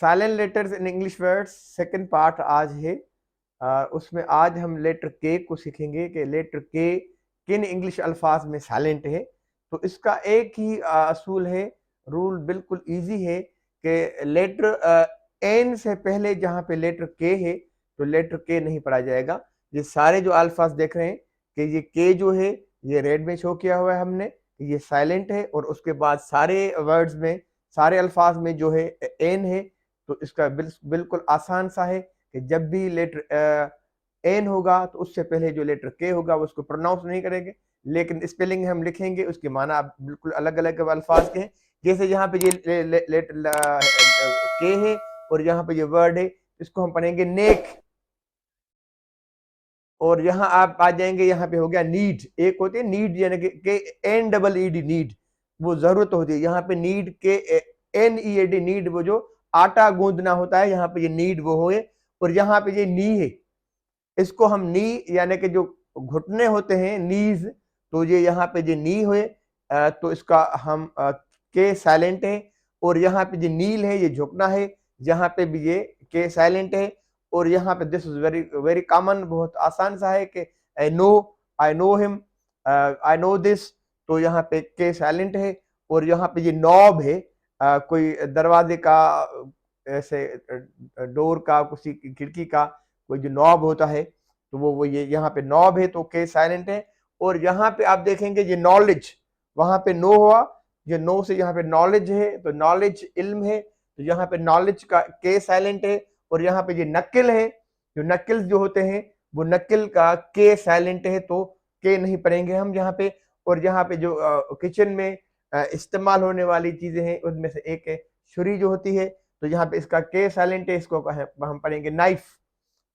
Silent letters in English words second part आज है। उसमें आज हम लेटर के को सीखेंगे कि लेटर के किन इंग्लिश अल्फाज में साइलेंट है। तो इसका एक ही असूल है, रूल बिल्कुल इजी है कि लेटर एन से पहले जहाँ पे लेटर के है तो लेटर के नहीं पढ़ा जाएगा। ये सारे जो अल्फाज देख रहे हैं कि ये के जो है ये रेड में शो किया हुआ है हमने, ये साइलेंट है, और उसके बाद सारे वर्ड्स में सारे अल्फाज में जो है एन है। तो इसका बिल्कुल आसान सा है कि जब भी लेटर एन होगा तो उससे पहले जो लेटर के होगा वो उसको प्रोनाउंस नहीं करेंगे, लेकिन स्पेलिंग हम लिखेंगे, उसके माना बिल्कुल अलग अलग अल्फाज के हैं। जैसे यहाँ पे ये लेटर के है और यहाँ पे ये वर्ड है, इसको हम पढ़ेंगे नेक। और यहाँ आप आ जाएंगे, यहाँ पे हो गया नीड। एक होती है नीड यानी कि N double E D need, वो जरूरत होती है। यहाँ पे नीड के N E A D need, वो जो आटा गूंदना होता है, यहाँ पे ये नीड वो हो। और यहाँ पे ये नी है, इसको हम नी यानी कि जो घुटने होते हैं नीज, तो ये यहाँ पे ये नी हुए, तो इसका हम के साइलेंट है। और यहाँ पे ये नील है, ये झुकना है, यहाँ पे भी ये के साइलेंट है। और यहाँ पे this is very very common, बहुत आसान सा है कि I know him, I know this, तो यहाँ पे के साइलेंट है। और यहाँ पे ये नॉब है, कोई दरवाजे का, ऐसे डोर का, किसी खिड़की का कोई जो नॉब होता है, तो वो ये यहाँ पे नॉब है, तो के साइलेंट है। और यहाँ पे आप देखेंगे ये नॉलेज, वहां पे नो हुआ, ये नो से यहाँ पे नॉलेज है, तो नॉलेज इल्म है, तो यहाँ पे नॉलेज का के साइलेंट है। और यहाँ पे ये नकिल है, जो नकिल जो होते हैं वो नकिल का के साइलेंट है, तो के नहीं पढ़ेंगे हम यहाँ पे। और यहाँ पे जो किचन में इस्तेमाल होने वाली चीजें हैं उनमें से एक है छुरी जो होती है, तो यहाँ पे इसका के साइलेंट है, इसको हम पढ़ेंगे नाइफ।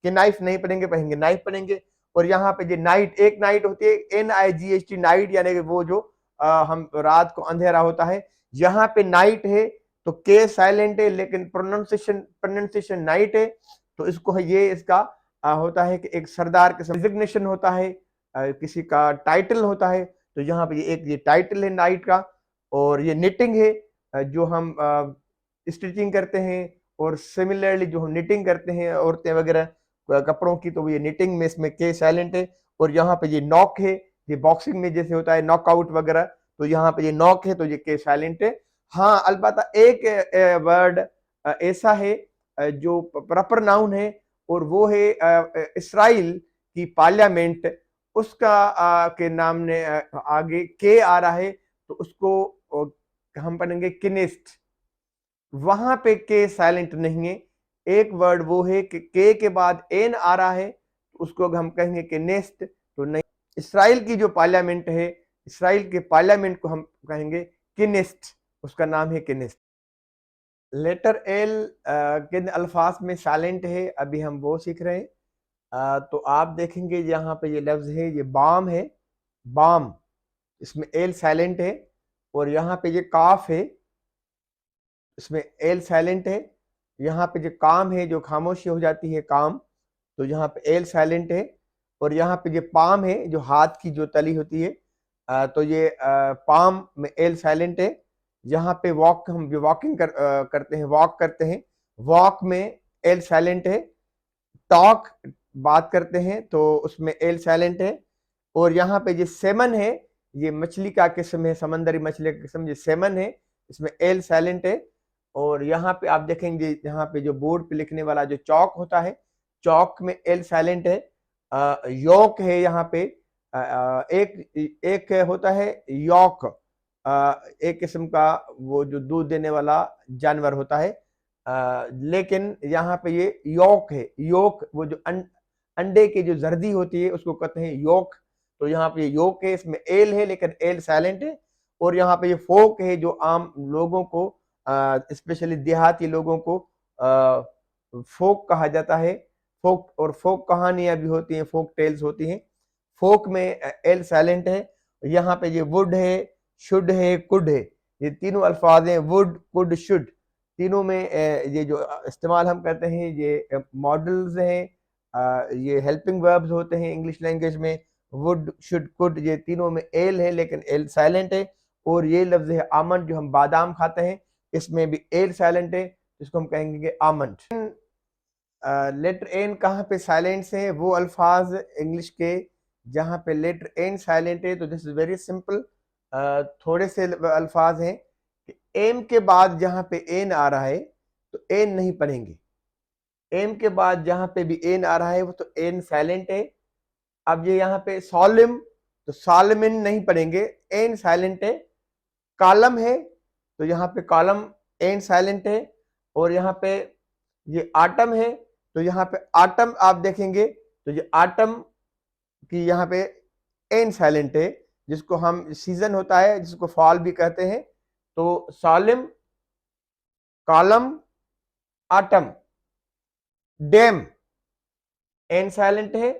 कि नाइफ नहीं पढ़ेंगे, पढ़ेंगे नाइफ पढ़ेंगे। और यहाँ पे जो नाइट, एक नाइट होती है NIGHT नाइट, यानी कि वो जो हम रात को अंधेरा होता है, यहाँ पे नाइट है तो के साइलेंट है, लेकिन प्रोनाउंसिएशन नाइट है। तो इसको ये इसका होता है कि एक सरदार के डिजिग्नेशन होता है, किसी का टाइटल होता है, तो यहाँ पे ये टाइटल है नाइट का। और ये निटिंग है, जो हम स्टिचिंग करते हैं, और सिमिलरली जो हम निटिंग करते हैं औरतें वगैरह कपड़ों की, तो ये निटिंग में इसमें के साइलेंट है। और यहाँ पे ये नॉक है, ये बॉक्सिंग में जैसे होता है नॉकआउट वगैरह, तो यहाँ पे ये नॉक है, तो ये के साइलेंट है। हाँ, अलबत्ता एक वर्ड ऐसा है जो प्रॉपर नाउन है, और वो है इसराइल की पार्लियामेंट, उसका के नाम ने आगे के आ रहा है, तो उसको हम पढ़ेंगे किनेस्ट। वहां पे के साइलेंट नहीं है। एक वर्ड वो है कि के बाद एन आ रहा है, तो उसको हम कहेंगे कि नेस्ट, तो नहीं। इसराइल की जो पार्लियामेंट है, इसराइल के पार्लियामेंट को हम कहेंगे किनेस्ट, उसका नाम है किनेस्ट। लेटर एल किन अल्फाज में साइलेंट है, अभी हम वो सीख रहे हैं। तो आप देखेंगे यहाँ पे ये लफ्ज है, ये बाम है, बाम, इसमें एल साइलेंट है। और यहाँ पे ये काफ है, इसमें एल साइलेंट है। यहाँ पे जो काम है, जो खामोशी हो जाती है काम, तो यहाँ पे एल साइलेंट है। और यहाँ पे जो पाम है, जो हाथ की जो तली होती है, तो ये पाम में एल साइलेंट है। यहाँ पे वॉक, हम जो वॉकिंग करते हैं, वॉक करते हैं, वॉक में एल साइलेंट है। टॉक, बात करते हैं, तो उसमें एल साइलेंट है। और यहाँ पे जो सेमन है, ये मछली का किस्म है, समंदरी मछली का किस्म, ये सेमन है, इसमें एल साइलेंट है। और यहाँ पे आप देखेंगे, यहाँ पे जो बोर्ड पे लिखने वाला जो चौक होता है, चौक में एल साइलेंट है। योक है यहाँ पे, एक होता है यॉक, एक किस्म का वो जो दूध देने वाला जानवर होता है, लेकिन यहाँ पे ये योक है। योक वो जो अंडे की जो जर्दी होती है उसको कहते हैं योक, तो यहाँ पे योक है, इसमें एल है लेकिन एल साइलेंट है। और यहाँ पे ये फोक है, जो आम लोगों को, स्पेशली देहाती लोगों को फोक कहा जाता है। फोक और फोक कहानियां भी होती हैं, फोक टेल्स होती हैं। फोक में एल साइलेंट है। यहाँ पे ये वुड है, शुड है, कुड है, ये तीनों अल्फाज हैं, वुड, कुड, शुड, तीनों में ये जो इस्तेमाल हम करते हैं, ये मॉडल्स हैं, ये हेल्पिंग वर्ब्स होते हैं इंग्लिश लैंग्वेज में। वुड, शुड, कुड, ये तीनों में एल है लेकिन एल साइलेंट है। और ये लफ्ज है आमन, जो हम बादाम खाते हैं, इसमें भी एल साइलेंट है। इसको हम कहेंगे आमंड। लेटर एन कहाँ पे साइलेंट है? वो अल्फाज इंग्लिश के जहाँ पे लेटर एन साइलेंट है, तो दिस इज वेरी सिंपल। थोड़े से अल्फाज हैं कि एम के बाद जहाँ पे एन आ रहा है तो एन नहीं पढ़ेंगे। एम के बाद जहाँ पे भी एन आ रहा है वो तो एन साइलेंट है। अब ये यहाँ पे सॉलिम, तो सालमिन नहीं पढ़ेंगे, एन साइलेंट है। कॉलम है तो यहाँ पे कॉलम एन साइलेंट है। और यहाँ पे ये आटम है तो यहाँ पे आटम आप देखेंगे तो ये आटम की यहाँ पे एन साइलेंट है, जिसको हम सीजन होता है जिसको फॉल भी कहते हैं। तो solemn, column, autumn. Damn N silent है।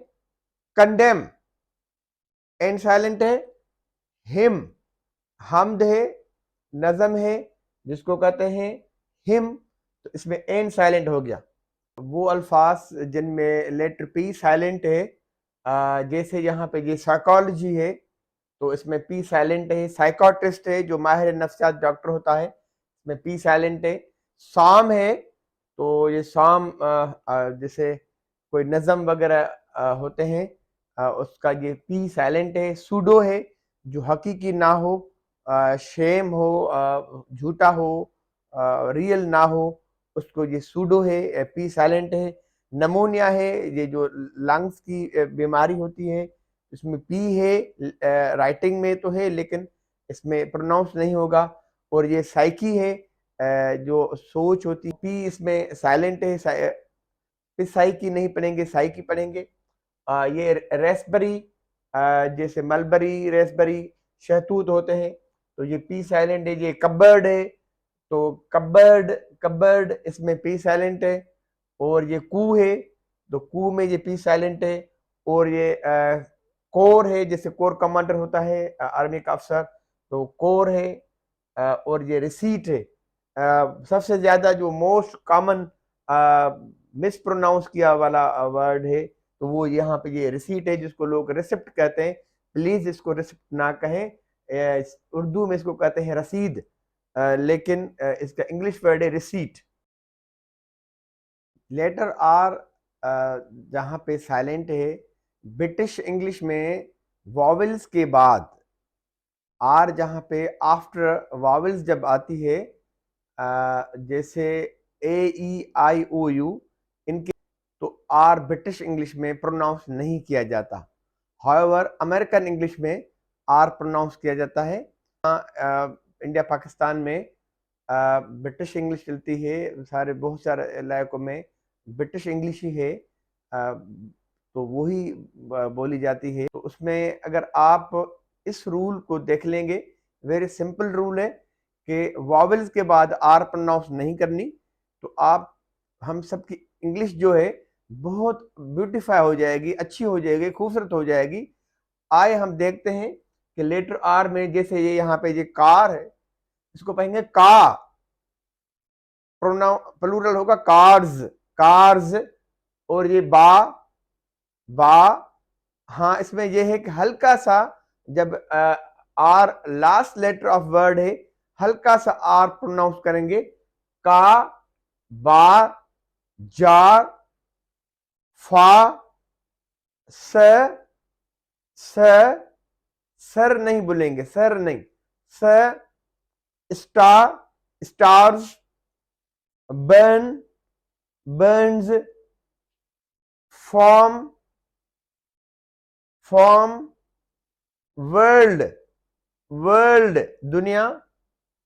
कंडेम एन साइलेंट है। हिम, हमद है, नज़म है, जिसको कहते हैं हिम, तो इसमें एन साइलेंट हो गया। वो अल्फाज जिनमें लेटर पी साइलेंट है, जैसे यहाँ पे ये साइकोलॉजी है तो इसमें पी साइलेंट है। साइकोट्रिस्ट है जो माहिर नफ्सियात डॉक्टर होता है, इसमें पी साइलेंट है। साम है तो ये साम जैसे कोई नज़म वगैरह होते हैं, उसका ये पी साइलेंट है। सूडो है जो हकीकी ना हो, शेम हो, झूठा हो, रियल ना हो, उसको ये सूडो है, पी साइलेंट है। नमोनिया है, ये जो लंग्स की बीमारी होती है, इसमें पी है, राइटिंग में तो है लेकिन इसमें प्रोनाउंस नहीं होगा। और ये साइकी है, जो सोच होती है, पी इसमें साइलेंट है, फिर साइकी नहीं पढ़ेंगे, साइकी पढ़ेंगे। ये रेसबरी, जैसे मलबरी, रेसबरी, शहतूत होते हैं तो ये पी साइलेंट है। ये कबर्ड है तो कबर्ड, कबर्ड इसमें पी साइलेंट है। और ये कू है तो कू में ये पी साइलेंट है। और ये कोर है, जैसे कोर कमांडर होता है आर्मी का अफसर, तो कोर है। और ये रिसीट है। सबसे ज्यादा जो मोस्ट कॉमन मिस प्रोनाउंस किया वाला वर्ड है तो वो यहाँ पे ये रिसीट है, जिसको लोग रिसिप्ट कहते हैं। प्लीज इसको रिसिप्ट ना कहें, उर्दू में इसको कहते हैं रसीद, लेकिन इसका इंग्लिश वर्ड है रिसीट। लेटर आर जहाँ पे साइलेंट है, ब्रिटिश इंग्लिश में वॉवेल्स के बाद आर जहाँ पे आफ्टर वॉवेल्स जब आती है, जैसे ए ई आई ओ यू, इनके तो आर ब्रिटिश इंग्लिश में प्रोनाउंस नहीं किया जाता। हाउएवर अमेरिकन इंग्लिश में आर प्रोनाउंस किया जाता है। इंडिया पाकिस्तान में ब्रिटिश इंग्लिश चलती है, सारे बहुत सारे इलाकों में ब्रिटिश इंग्लिश ही है, तो वही बोली जाती है। तो उसमें अगर आप इस रूल को देख लेंगे, वेरी सिंपल रूल है कि वॉवेल्स के बाद आर प्रोनाउंस नहीं करनी, तो आप हम सबकी इंग्लिश जो है बहुत ब्यूटीफाई हो जाएगी, अच्छी हो जाएगी, खूबसूरत हो जाएगी। आए हम देखते हैं कि लेटर आर में, जैसे ये यहाँ पे ये कार है, इसको कहेंगे का, प्रोनाउन प्लूरल होगा कार्स, कार्स। और ये बा, बा, हाँ इसमें यह है कि हल्का सा जब R last letter of word है, हल्का सा आर प्रोनाउंस करेंगे। का, बा, जार, फा, स, स, सर नहीं बोलेंगे, सर नहीं, स, star, stars, burn, burns, form, form, world, world दुनिया,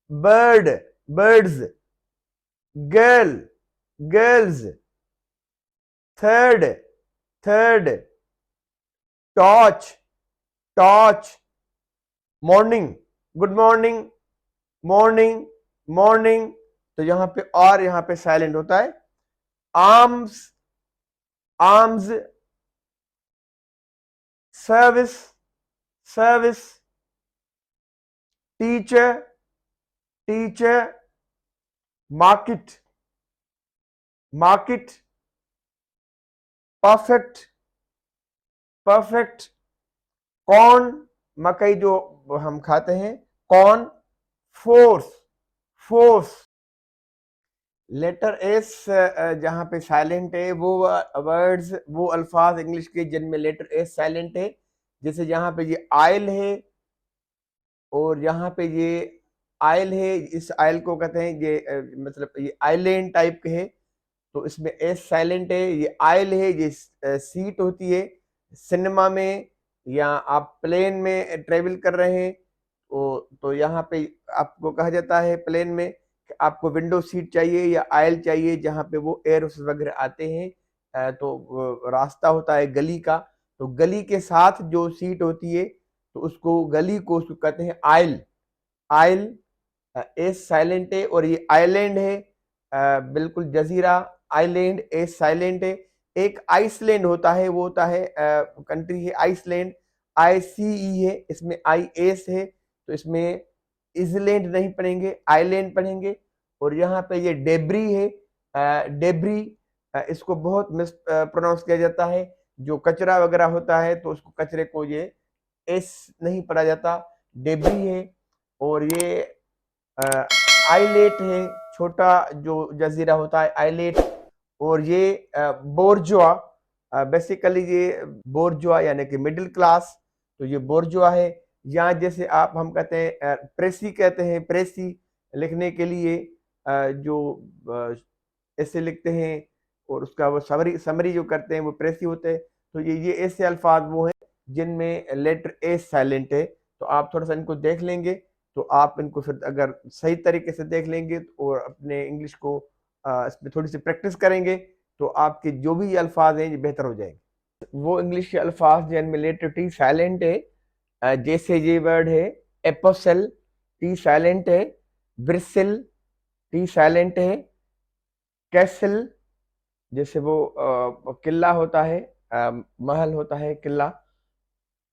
bird, birds, girl, girls, third, third, torch, torch, morning, good morning, morning, morning. तो यहां पे और यहां पे साइलेंट होता है। Arms, arms, service, service, teacher, teacher, market, market, perfect, perfect, corn, मकई जो हम खाते हैं, corn, force, force. Letter S जहाँ पे साइलेंट है वो वर्ड्स, वो अल्फाज इंग्लिश के जिनमें लेटर एस साइलेंट है, जैसे यहाँ पे ये आयल है और यहाँ पे ये आयल है, इस आयल को कहते हैं ये मतलब ये आइलैंड टाइप के है, तो इसमें एस साइलेंट है। ये आयल है, ये सीट होती है सिनेमा में या आप प्लेन में ट्रेवल कर रहे हैं तो यहाँ पे आपको कहा जाता है प्लेन में कि आपको विंडो सीट चाहिए या आयल चाहिए, जहाँ पे वो एयर वगैरह आते हैं। तो रास्ता होता है गली का, तो गली के साथ जो सीट होती है तो उसको गली को उसको कहते हैं आयल। आयल एस साइलेंट है और ये आइलैंड है, बिल्कुल जजीरा आइलैंड, एस साइलेंट है। एक आइसलैंड होता है, वो होता है कंट्री है आइसलैंड, आई सी ई है, इसमें आई एस है, तो इसमें इजलैंड नहीं पढ़ेंगे, आइलैंड पढ़ेंगे। और यहाँ पे ये डेब्री है, डेब्री, इसको बहुत मिस प्रोनाउंस किया जाता है, जो कचरा वगैरह होता है तो उसको कचरे को ये एस नहीं पढ़ा जाता, डेब्री है। और ये आइलेट है, छोटा जो जजीरा होता है आइलेट। और ये बोर्जुआ, बेसिकली ये बोर्जुआ यानी कि मिडिल क्लास, तो ये बोर्जुआ है। या जैसे आप हम कहते हैं प्रेसी, कहते हैं प्रेसी लिखने के लिए जो ऐसे लिखते हैं और उसका वो समरी समरी जो करते हैं वो प्रेसी होते हैं। तो ये ऐसे अल्फाज वो हैं जिनमें लेटर ए साइलेंट है। तो आप थोड़ा सा इनको देख लेंगे तो आप इनको फिर अगर सही तरीके से देख लेंगे और अपने इंग्लिश को इसमें थोड़ी सी प्रैक्टिस करेंगे तो आपके जो भी ये अल्फाज हैं ये बेहतर हो जाएंगे। वो इंग्लिश के अल्फाज जिनमें लेटर टी साइलेंट है, जैसे ये वर्ड है एपोसल, टी साइलेंट है। ब्रिसिल, टी साइलेंट है। कैसल, जैसे वो किला होता है, महल होता है किला।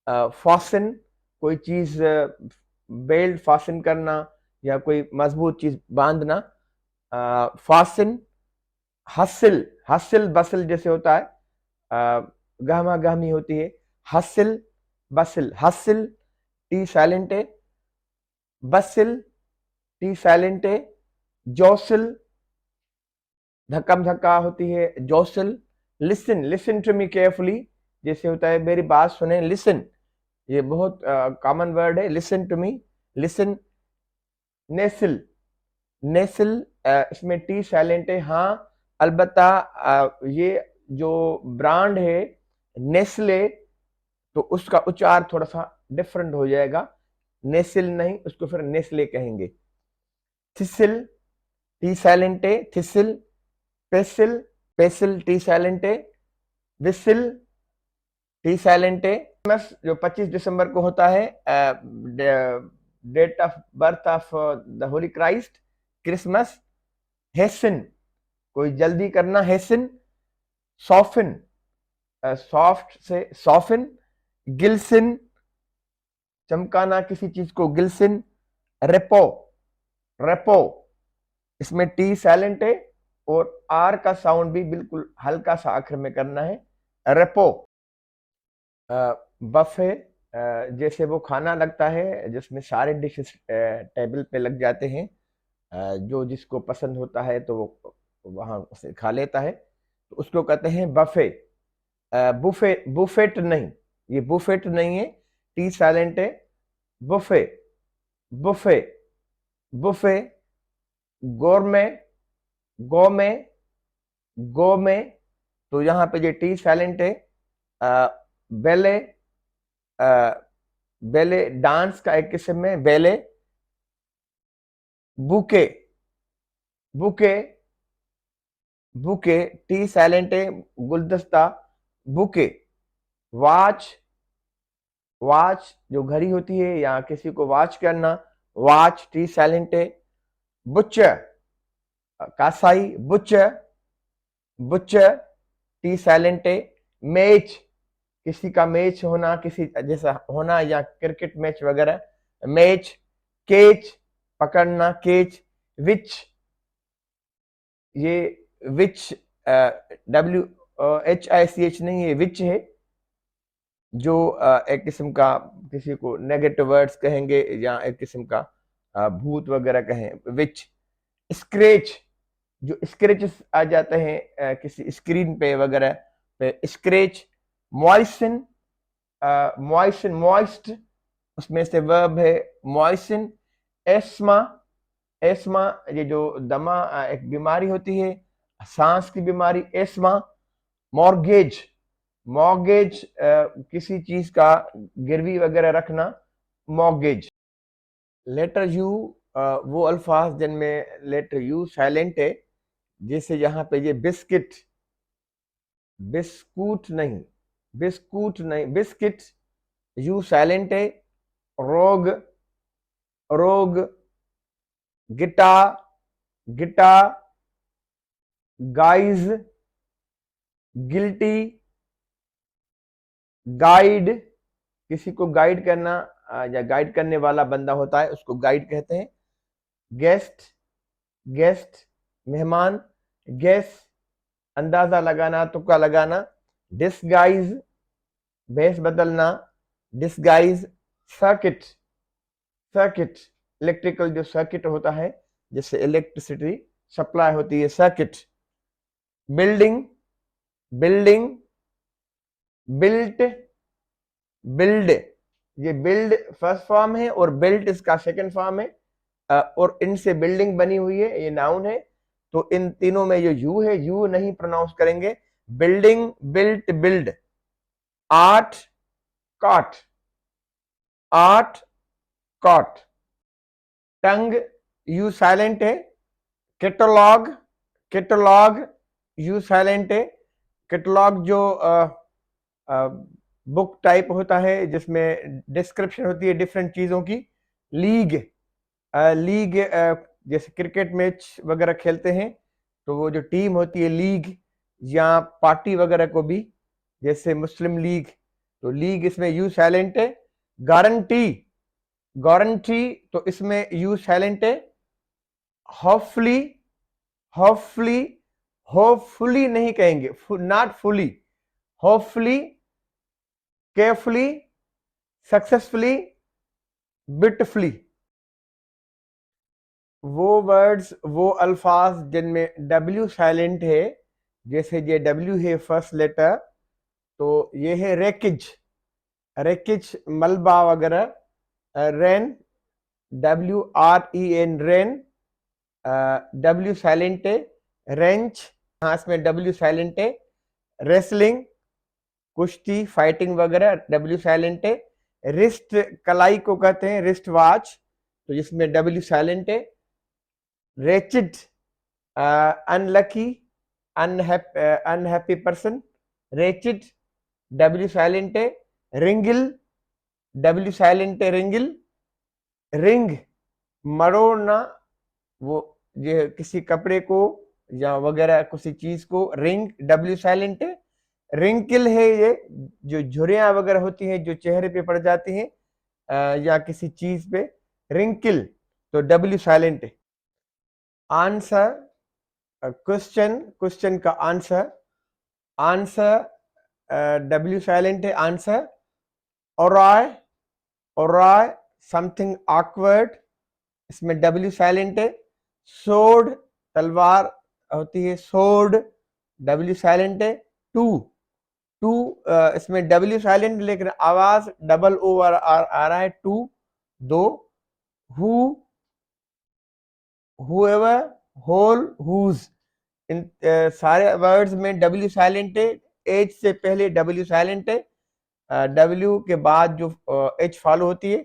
फासन, कोई चीज बेल्ट फासन करना या कोई मजबूत चीज बांधना, फासन। हसिल, हसिल बसिल जैसे होता है, गहमा गहमी होती है, hustle bustle. Hustle, T silent है। बसिल, टी साइलेंट है। जोसिल, धक्कम धक्का होती है, jostle. Listen, listen to me carefully, जैसे होता है मेरी बात सुने, लिसन, ये बहुत कॉमन वर्ड है, listen to me, listen. Nestle, nestle, इसमें टी साइलेंट है। हाँ अलबत्ता ये जो ब्रांड है नेस्ले, तो उसका उच्चार थोड़ा सा डिफरेंट हो जाएगा, नेसिल नहीं, उसको फिर नेस्ले कहेंगे। थिसिल, टी साइलेंट है, thistle. Pestle, pestle, T silent है। विसिल, टी साइलेंट है। क्रिसमस जो 25 दिसंबर को होता है, date of birth of the holy Christ, Christmas. Hasten, कोई जल्दी करना, हेसिन। सॉफिन, सॉफ्ट से सॉफिन। गिल्सिन, चमकाना किसी चीज को, गिल्सिन। रेपो, रेपो, इसमें टी साइलेंट है और आर का साउंड भी बिल्कुल हल्का सा आखिर में करना है, रेपो। बफे, जैसे वो खाना लगता है जिसमें सारे डिशेस टेबल पे लग जाते हैं, जो जिसको पसंद होता है तो वो वहां से खा लेता है, तो उसको कहते हैं बफे। बुफे, बुफेट नहीं, ये बुफेट नहीं है, टी साइलेंट है। Buffet, buffet, buffet. गोरमे, गोमे, गोमे, तो यहाँ पे ये टी साइलेंट है। बेले, बेले डांस का एक किस्म है, बेले। Bouquet, bouquet, bouquet, T silent है, गुलदस्ता, बुके। वॉच, वॉच जो घड़ी होती है या किसी को वॉच करना, वॉच, टी साइलेंट है। Butcher, कासाई, butcher, butcher, T silent है। मैच, किसी का मैच होना, किसी जैसा होना या क्रिकेट मैच वगैरह, मैच। केच, पकड़ना, केच। विच, ये विच, WHICH नहीं, ये विच है, जो एक किस्म का किसी को नेगेटिव वर्ड्स कहेंगे या एक किस्म का भूत वगैरह कहें, विच। स्क्रेच, जो स्क्रैचेस आ जाते हैं किसी स्क्रीन पे वगैरह पे, स्क्रैच। मॉइसन, मॉइस्ट, उसमें से वर्ब है मॉइसन। एस्मा, एस्मा ये जो दमा एक बीमारी होती है, सांस की बीमारी, एस्मा। मॉर्गेज, मॉर्गेज किसी चीज का गिरवी वगैरह रखना, मॉर्गेज। लेटर यू, वो अल्फाज जिनमें लेटर यू साइलेंट है, जैसे यहाँ पे ये बिस्किट, बिस्कुट नहीं, बिस्कुट नहीं, बिस्किट, यू साइलेंट है। रोग, रोग। Guitar, guitar. Guys, guilty. Guide, किसी को गाइड करना या गाइड करने वाला बंदा होता है उसको गाइड कहते हैं। गेस्ट, गेस्ट मेहमान। गेस, अंदाजा लगाना, तुक्का लगाना। डिसगाइज, भेष बदलना, डिसगाइज। सर्किट, सर्किट इलेक्ट्रिकल जो सर्किट होता है जिससे इलेक्ट्रिसिटी सप्लाई होती है, circuit. Building, building. Built, build, ये बिल्ड फर्स्ट फॉर्म है और बिल्ट इसका सेकंड फॉर्म है, और इनसे बिल्डिंग बनी हुई है, ये नाउन है। तो इन तीनों में जो यू है, यू नहीं प्रोनाउंस करेंगे। Building, built, build. Art, cot, art, cot. Tongue, U silent है। कैटलॉग, कैटलॉग, यू साइलेंट है। कैटलॉग जो बुक टाइप होता है जिसमें डिस्क्रिप्शन होती है डिफरेंट चीजों की। लीग, लीग जैसे क्रिकेट मैच वगैरह खेलते हैं तो वो जो टीम होती है लीग, या पार्टी वगैरह को भी, जैसे मुस्लिम लीग, तो लीग इसमें यू साइलेंट है। गारंटी, गारंटी, तो इसमें यू साइलेंट है। होपफुली, होपफुली, होपफुली नहीं कहेंगे, not fully, hopefully. Carefully, successfully, beautifully. वो वर्ड्स, वो अल्फाज जिनमें डब्ल्यू साइलेंट है, जैसे ये डब्ल्यू है फर्स्ट लेटर, तो ये है रेकिज, रेकिज मलबा वगैरह। Wren, W R E N, wren, W silent है। रेंच, हाँ इसमें डब्ल्यू साइलेंट है। रेसलिंग, कुश्ती फाइटिंग वगैरह, डब्ल्यू साइलेंट है। रिस्ट, कलाई को कहते हैं रिस्ट वॉच, तो जिसमें डब्ल्यू साइलेंट है। Wretched, unlucky, unhappy person, wretched, W silent है। रिंगल, डब्ल्यू साइलेंट है, रिंगल। रिंग, मरोड़ना, वो ये किसी कपड़े को या वगैरह किसी चीज को, रिंग, डब्ल्यू साइलेंट है। रिंकल है ये जो झुर्रियां वगैरह होती हैं जो चेहरे पे पड़ जाती हैं या किसी चीज पे, रिंकल, तो डब्ल्यू साइलेंट है। आंसर, क्वेश्चन, क्वेश्चन का आंसर, आंसर डब्ल्यू साइलेंट है, आंसर। ओराय, ओराय समथिंग ऑकवर्ड, इसमें डब्ल्यू साइलेंट है। सोर्ड, तलवार होती है, सोर्ड, डब्ल्यू साइलेंट है। टू, टू इसमें डब्ल्यू साइलेंट लेकिन आवाज डबल ओवर आ रहा है, टू, दो। हु, हुएवर, होल, हुज, इन सारे वर्ड्स में डब्ल्यू साइलेंट है। एच से पहले डब्ल्यू साइलेंट है, डब्ल्यू के बाद जो एच फॉलो होती है।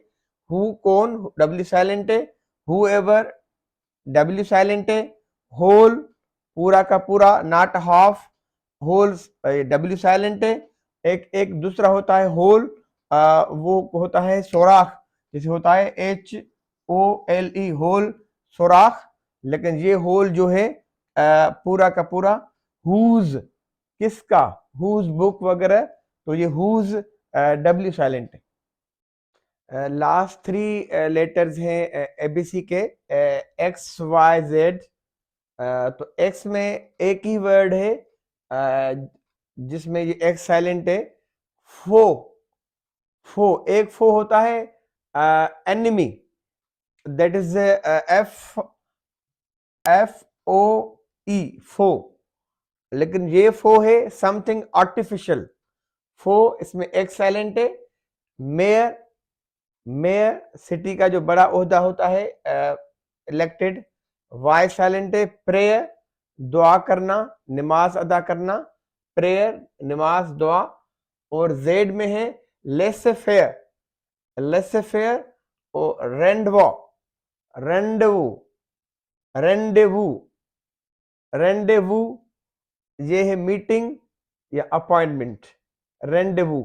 हु कौन, डब्ल्यू साइलेंट है। हुएवर, डब्ल्यू साइलेंट है। होल, पूरा का पूरा, not half, whole, W silent है। एक एक दूसरा होता है होल, वो होता है सोराख, जैसे होता है H O L E, hole, सोराख। लेकिन ये होल जो है पूरा का पूरा। हुज, किसका, हुज बुक वगैरह, तो ये हुज डब्ल्यू साइलेंट है। लास्ट थ्री लेटर्स हैं एबीसी के, एक्स वाई जेड। तो एक्स में एक ही वर्ड है जिसमें ये एक्स साइलेंट है। फो, फो, एक फो होता है enemy, that is F, F O E foe, लेकिन ये फो है समथिंग आर्टिफिशियल। फो इसमें एक साइलेंट है। मेयर, मेयर सिटी का जो बड़ा ओहदा होता है इलेक्टेड। वाई साइलेंट है। प्रेयर दुआ करना, नमाज अदा करना, प्रेयर नमाज दुआ। और जेड में है लेसे फेयर, लेसे फेयर और रेंडवो, रेंडेवू, रेंडेवू, रेंडेवू ये है मीटिंग या अपॉइंटमेंट, रेंडेवू।